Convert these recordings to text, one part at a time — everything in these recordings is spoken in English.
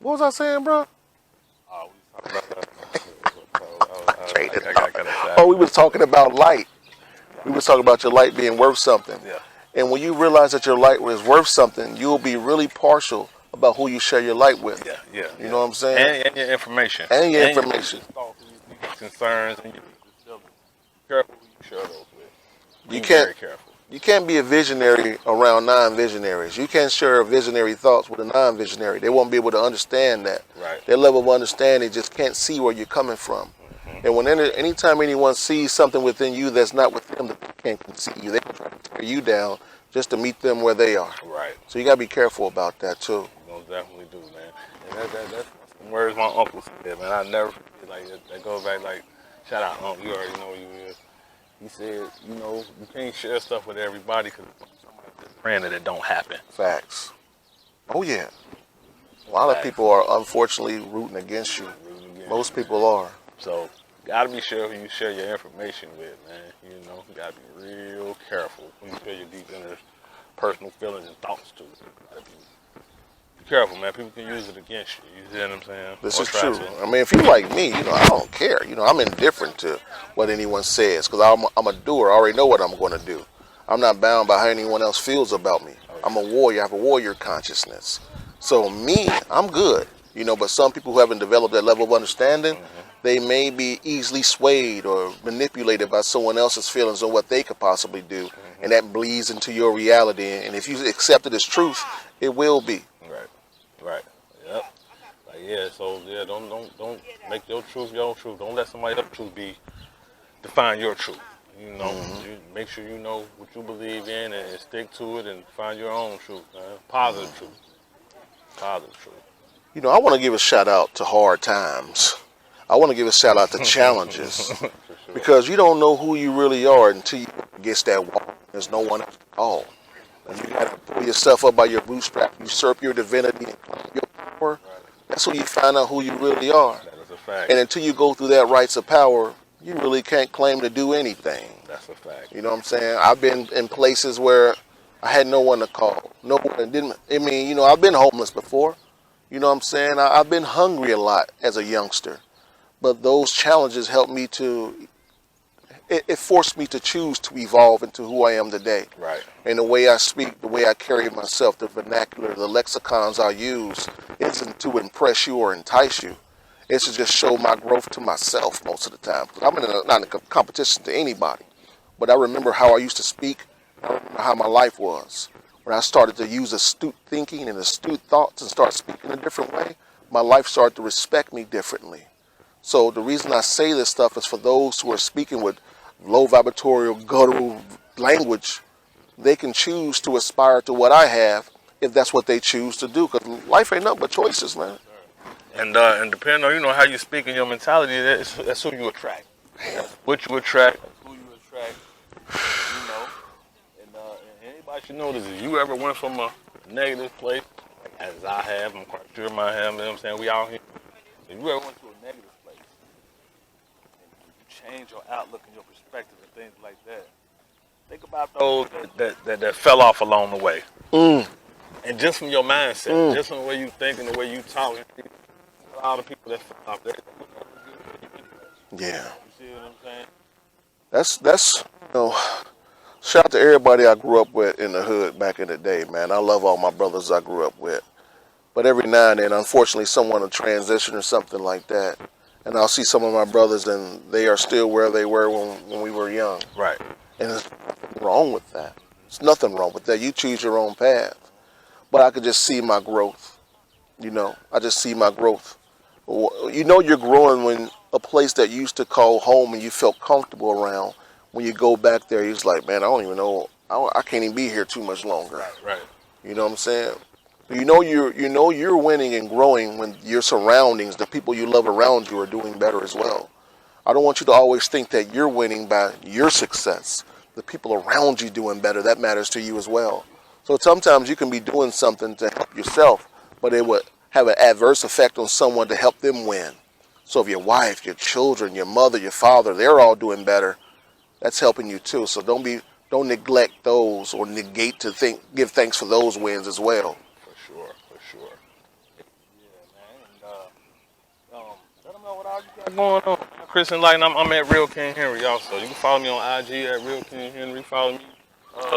What was I saying, bro? Oh, we was talking about Oh, we was talking about light. We was talking about your light being worth something. yeah, And when you realize that your light is worth something, you'll be really partial about who you share your light with. yeah, yeah, You yeah. know what I'm saying? And your information, And your and your information. deepest thoughts, and your deepest concerns, and your deepest feelings. Careful who you share those with. You Being can't very careful. you can't be a visionary around non-visionaries. You can't share visionary thoughts with a non-visionary. They won't be able to understand that. Right. Their level of understanding just can't see where you're coming from. Mm-hmm. And when anytime anyone sees something within you that's not with them, that they can't see you, they can try to tear you down just to meet them where they are. Right. So you gotta be careful about that too. You most definitely do, man. And that's some words my uncle said, man. I never forget. Like that goes back. Like shout out, Uncle. You already know who you is. He said, you know, you can't share stuff with everybody because somebody's just praying that it don't happen. Facts. Oh yeah. A lot of Facts. people are unfortunately rooting against you. Most people are. So, gotta be sure who you share your information with, man. You know, you gotta be real careful when you share your deep inner personal feelings and thoughts to it. Gotta be careful, man. People can use it against you. You see what I'm saying? This Or is try true. to. I mean, if you like me, I don't care. I'm indifferent to what anyone says because I'm a doer. I already know what I'm going to do. I'm not bound by how anyone else feels about me. I'm a warrior. I have a warrior consciousness. So me, I'm good. But some people who haven't developed that level of understanding, they may be easily swayed or manipulated by someone else's feelings on what they could possibly do, and that bleeds into your reality. And if you accept it as truth, it will be. Right. Right. Yep. Like yeah. So yeah. Don't make your truth your own truth. Don't let somebody else's truth define your truth. You make sure you know what you believe in and stick to it and find your own truth, man. Positive truth. Positive truth. I want to give a shout out to hard times. I want to give a shout out to challenges For sure. because you don't know who you really are until you get that wall. There's no one else at all. And you got to pull yourself up by your bootstrap, usurp your divinity, and claim your power. Right. That's when you find out who you really are. That is a fact. And until you go through that rites of power, you really can't claim to do anything. That's a fact. You know what I'm saying? I've been in places where I had no one to call. No one didn't. I mean, I've been homeless before. You know what I'm saying? I've been hungry a lot as a youngster. But those challenges helped me it forced me to choose to evolve into who I am today. Right. And the way I speak, the way I carry myself, the vernacular, the lexicons I use isn't to impress you or entice you. It's to just show my growth to myself most of the time. I'm not in a competition to anybody. But I remember how I used to speak. I remember how my life was. When I started to use astute thinking and astute thoughts and start speaking a different way, my life started to respect me differently. So the reason I say this stuff is for those who are speaking with low vibratorial, guttural language, they can choose to aspire to what I have if that's what they choose to do. Because life ain't nothing but choices, man. And depending on how you speak and your mentality, that's who you attract. That's what you attract. That's who you attract. And anybody should know this. If you ever went from a negative place, as I have, I'm quite sure I have. You know what I'm saying? We all here. If you ever went to a negative place, and you change your outlook and your perspective and things like that, think about those that fell off along the way. And just from your mindset, just from the way you think and the way you talk, a lot of people that fell off there. Yeah. You see what I'm saying? That's shout out to everybody I grew up with in the hood back in the day, man. I love all my brothers I grew up with. But every now and then, unfortunately, someone will transition or something like that. And I'll see some of my brothers and they are still where they were when we were young. Right. And there's nothing wrong with that. There's nothing wrong with that. You choose your own path. But I could just see my growth. I just see my growth. You're growing when a place that you used to call home and you felt comfortable around, when you go back there, you're just like, man, I don't even know. I can't even be here too much longer. Right. You know what I'm saying? You're winning and growing when your surroundings, the people you love around you, are doing better as well. I don't want you to always think that you're winning by your success. The people around you doing better, that matters to you as well. So sometimes you can be doing something to help yourself, but it would have an adverse effect on someone to help them win. So if your wife, your children, your mother, your father, they're all doing better, that's helping you too. So don't neglect those or negate to give thanks for those wins as well. For sure. Yeah, man. all you got going on? Chris and Light, I'm at Real King Henry also. You can follow me on IG at Real King Henry. Follow me.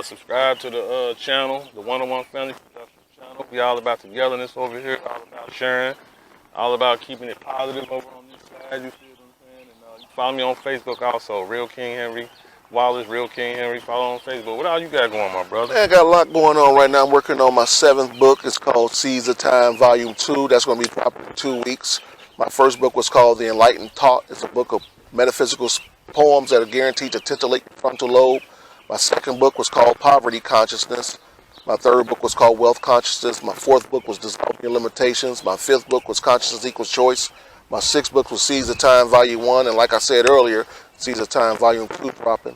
Subscribe to the channel, the One-on-One Family Production channel. We all about togetherness over here, all about sharing, all about keeping it positive over on this side. You feel what I'm saying? And you follow me on Facebook also, Real King Henry. Wallace, Real King Henry. Follow on Facebook. What all you got going, my brother? Man, I got a lot going on right now. I'm working on my 7th book. It's called Seeds of Time, Volume 2. That's going to be dropping in 2 weeks. My first book was called The Enlightened Thought. It's a book of metaphysical poems that are guaranteed to titillate the frontal lobe. My second book was called Poverty Consciousness. My third book was called Wealth Consciousness. My fourth book was Dissolving Your Limitations. My fifth book was Consciousness Equals Choice. My sixth book was Seeds of Time, Volume 1. And like I said earlier, Seeds of Time, Volume 2 dropping.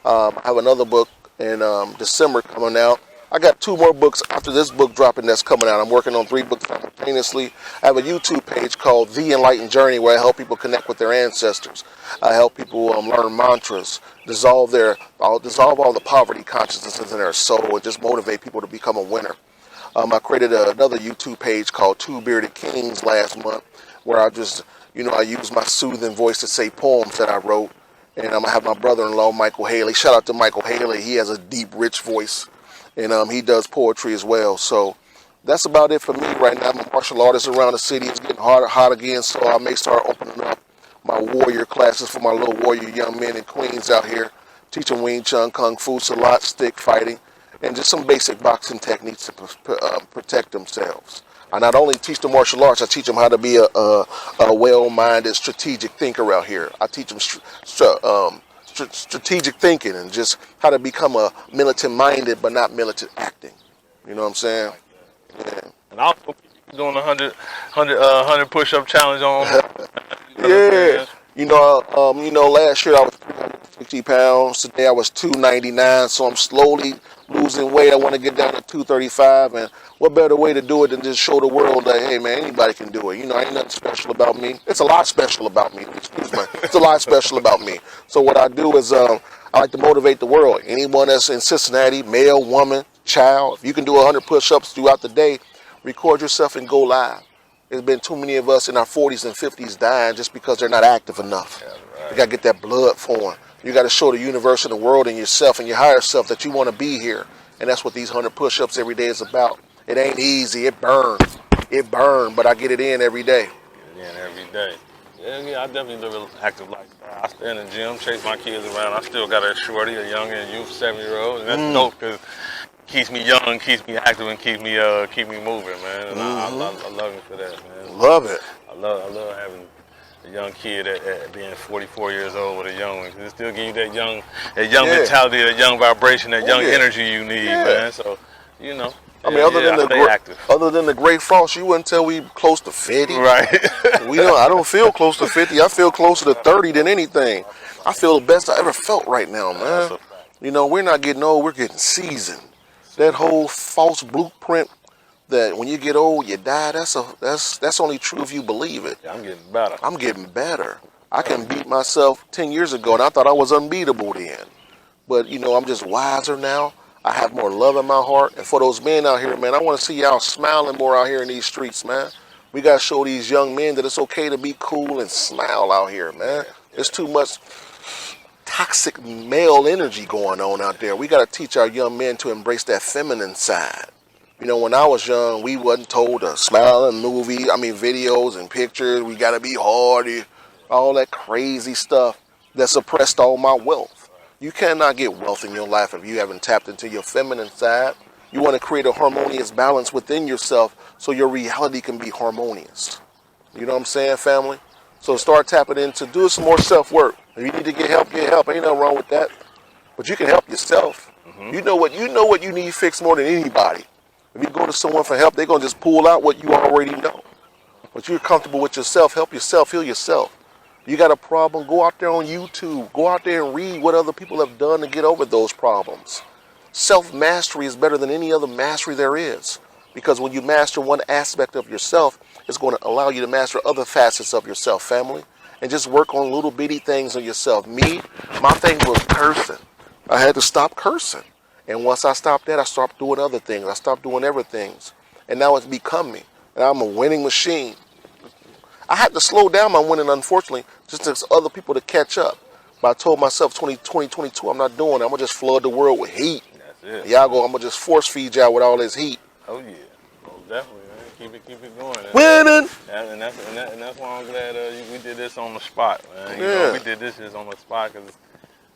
I have another book in December coming out. I got 2 more books after this book dropping that's coming out. I'm working on 3 books simultaneously. I have a YouTube page called The Enlightened Journey where I help people connect with their ancestors. I help people learn mantras, dissolve all the poverty consciousness in their soul, and just motivate people to become a winner. I created another YouTube page called Two Bearded Kings last month where I just, I use my soothing voice to say poems that I wrote. And I'm going to have my brother-in-law, Michael Haley. Shout out to Michael Haley. He has a deep, rich voice. And he does poetry as well. So that's about it for me right now. I'm a martial artist around the city. It's getting hot again. So I may start opening up my warrior classes for my little warrior young men and queens out here. Teaching Wing Chun, Kung Fu, Salat, stick fighting, and just some basic boxing techniques to protect themselves. I not only teach them martial arts, I teach them how to be a well-minded, strategic thinker out here. I teach them strategic thinking and just how to become a militant-minded but not militant acting. You know what I'm saying? Yeah. And also doing 100 push-up challenge on. Yeah. Last year I was 360 pounds. Today I was 299. So I'm slowly losing weight. I want to get down to 235. And what better way to do it than just show the world that, hey, man, anybody can do it. Ain't nothing special about me. It's a lot special about me. Excuse me. It's a lot special about me. So what I do is I like to motivate the world. Anyone that's in Cincinnati, male, woman, child, if you can do 100 push-ups throughout the day, record yourself and go live. There's been too many of us in our 40s and 50s dying just because they're not active enough. Yeah, right. You got to get that blood flowing. You got to show the universe and the world and yourself and your higher self that you want to be here. And that's what these 100 push-ups every day is about. It ain't easy. It burns. It burns, but I get it in every day. Get it in every day. Yeah, I definitely live an active lifestyle. I stay in the gym, chase my kids around. I still got a shorty, a young and youth 7-year-old, and that's dope because keeps me young, keeps me active, and keep me moving, man. And I love him for that, man. Love it. I love having a young kid at being 44 years old with a young one. It still gives you that young mentality, that young vibration, that young energy you need, man. So, other than the Great Frost, you wouldn't tell we close to 50. Right. I don't feel close to 50. I feel closer to 30 than anything. I feel the best I ever felt right now, man. We're not getting old, we're getting seasoned. That whole false blueprint that when you get old you die, that's only true if you believe it. Yeah, I'm getting better. I'm getting better. I can beat myself 10 years ago and I thought I was unbeatable then. But I'm just wiser now. I have more love in my heart. And for those men out here, man, I want to see y'all smiling more out here in these streets, man. We got to show these young men that it's okay to be cool and smile out here, man. There's too much toxic male energy going on out there. We got to teach our young men to embrace that feminine side. When I was young, we wasn't told to smile in videos and pictures. We got to be hardy, all that crazy stuff that suppressed all my wealth. You cannot get wealth in your life if you haven't tapped into your feminine side. You want to create a harmonious balance within yourself so your reality can be harmonious. You know what I'm saying, family? So start tapping into, do some more self-work. If you need to get help, Ain't nothing wrong with that. But you can help yourself. Mm-hmm. You know what you need fixed more than anybody. If you go to someone for help, they're going to just pull out what you already know. But you're comfortable with yourself, help yourself, heal yourself. You got a problem, go out there on YouTube. Go out there and read what other people have done to get over those problems. Self-mastery is better than any other mastery there is. Because when you master one aspect of yourself, it's going to allow you to master other facets of yourself, family. And just work on little bitty things on yourself. My thing was cursing. I had to stop cursing. And once I stopped that, I stopped doing other things. I stopped doing everything. And now it's become me. And I'm a winning machine. I had to slow down my winning, unfortunately, just as other people to catch up. But I told myself 2022, I'm not doing it. I'm going to just flood the world with heat. That's it. Y'all go, I'm going to just force feed y'all with all this heat. Oh yeah, most definitely, man. Keep it going. Winning. And that's why I'm glad we did this on the spot, man. You Yeah. know, we did this just on the spot because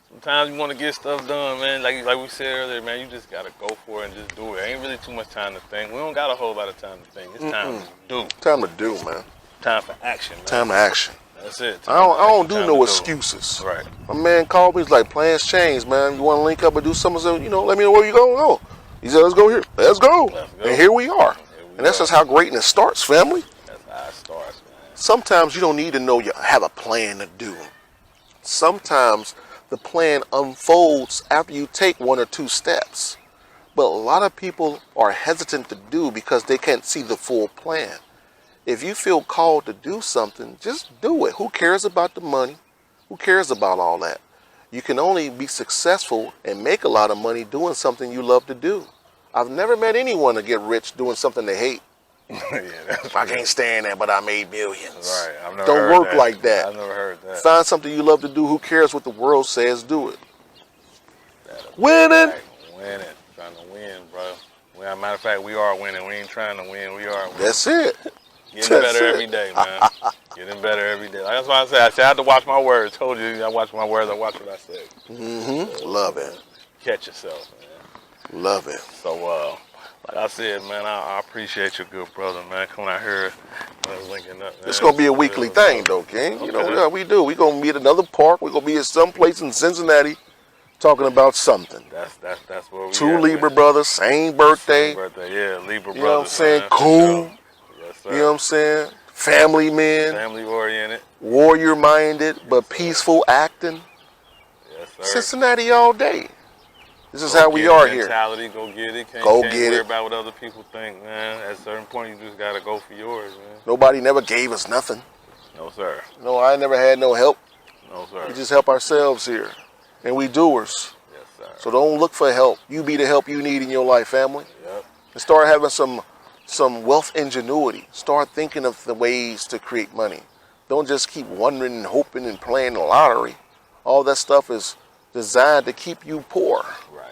sometimes you want to get stuff done, man. Like we said earlier, man, you just gotta go for it and just do it. Ain't really too much time to think. We don't got a whole lot of time to think. It's time to do. Time to do, man. Time for action, man. Time to action. That's it. I don't do no excuses. Right. My man called me. He's like, plans change, man. You want to link up and do something? So, you know, let me know where you gonna go. He said, let's go here. Let's go. And here we are. And that's just how greatness starts, family. That's how it starts, man. Sometimes you don't need to know you have a plan to do. Sometimes the plan unfolds after you take 1 or 2 steps. But a lot of people are hesitant to do because they can't see the full plan. If you feel called to do something, just do it. Who cares about the money? Who cares about all that? You can only be successful and make a lot of money doing something you love to do. I've never met anyone to get rich doing something they hate. I can't stand that, but I made millions. Right. I've never Don't heard work that. like that. I've never heard that. Find something you love to do. Who cares what the world says? Do it. Winning. Winning. Trying to win, bro. Well, matter of fact, we are winning. We ain't trying to win. We are winning. That's it. Getting better every day, man. Getting better every day. That's why I said I had to watch my words. Told you I watch my words. I watch what I say. Mm-hmm. Love it. Catch yourself, man. Love it. So, like I said, man, I appreciate your good brother, man. Coming out here, linking up. Man. It's gonna be a weekly thing, though, King. You know what we do? We gonna be at another park. We gonna be at some place in Cincinnati, talking about something. That's where we. 2 Libra brothers, same birthday. Same birthday, yeah, Libra brothers. You know what I'm saying? Man. Cool. Yes, sir. You know what I'm saying? Family men. Family oriented. Warrior minded, but peaceful acting. Yes, sir. Cincinnati all day. This is how we are here. Mentality, go get it. Can't worry about what other people think, man. At a certain point, you just gotta go for yours, man. Nobody never gave us nothing. No, sir. No, I never had no help. No, sir. We just help ourselves here, and we doers. Yes, sir. So don't look for help. You be the help you need in your life, family. Yep. And start having some wealth ingenuity. Start thinking of the ways to create money. Don't just keep wondering and hoping and playing the lottery. All that stuff is designed to keep you poor. Right.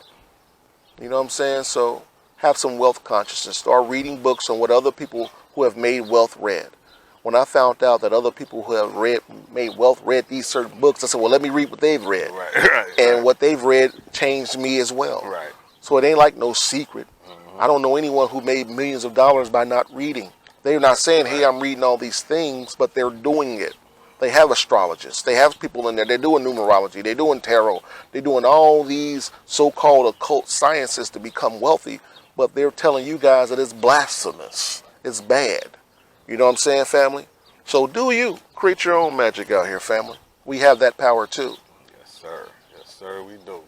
You know what I'm saying? So have some wealth consciousness. Start reading books on what other people who have made wealth read. When I found out that other people who have made wealth read these certain books, I said, well, let me read what they've read. Right. And what they've read changed me as well. Right. So it ain't like no secret. I don't know anyone who made millions of dollars by not reading. They're not saying, hey, I'm reading all these things, but they're doing it. They have astrologists. They have people in there. They're doing numerology. They're doing tarot. They're doing all these so-called occult sciences to become wealthy, but they're telling you guys that it's blasphemous. It's bad. You know what I'm saying, family? So do you. Create your own magic out here, family. We have that power, too. Yes, sir. Yes, sir, we do.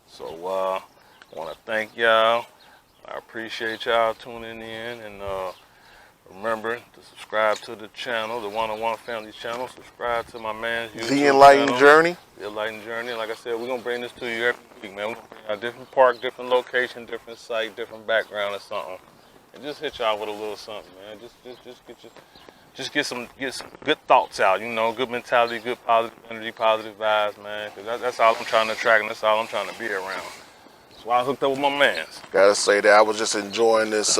So, I want to thank y'all. I appreciate y'all tuning in, and remember to subscribe to the channel, the One-on-One Family channel. Subscribe to my man's YouTube The Enlightened channel, Journey. The Enlightened Journey. Like I said, we're going to bring this to you every week, man. We're going to bring out different park, different location, different site, different background or something. And just hit y'all with a little something, man. Just get some good thoughts out, you know, good mentality, good positive energy, positive vibes, man. Because that's all I'm trying to attract, and that's all I'm trying to be around. That's why I hooked up with my mans. Gotta say that I was just enjoying this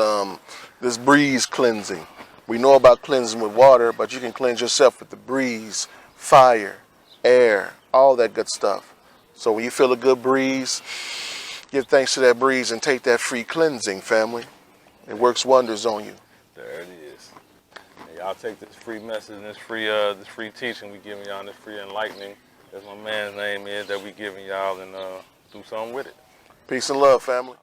this breeze cleansing. We know about cleansing with water, but you can cleanse yourself with the breeze, fire, air, all that good stuff. So when you feel a good breeze, give thanks to that breeze and take that free cleansing, family. It works wonders on you. There it is. And y'all take this free message and this free teaching we giving y'all, and this free enlightening. That's my man's name is that we giving y'all, and do something with it. Peace and love, family.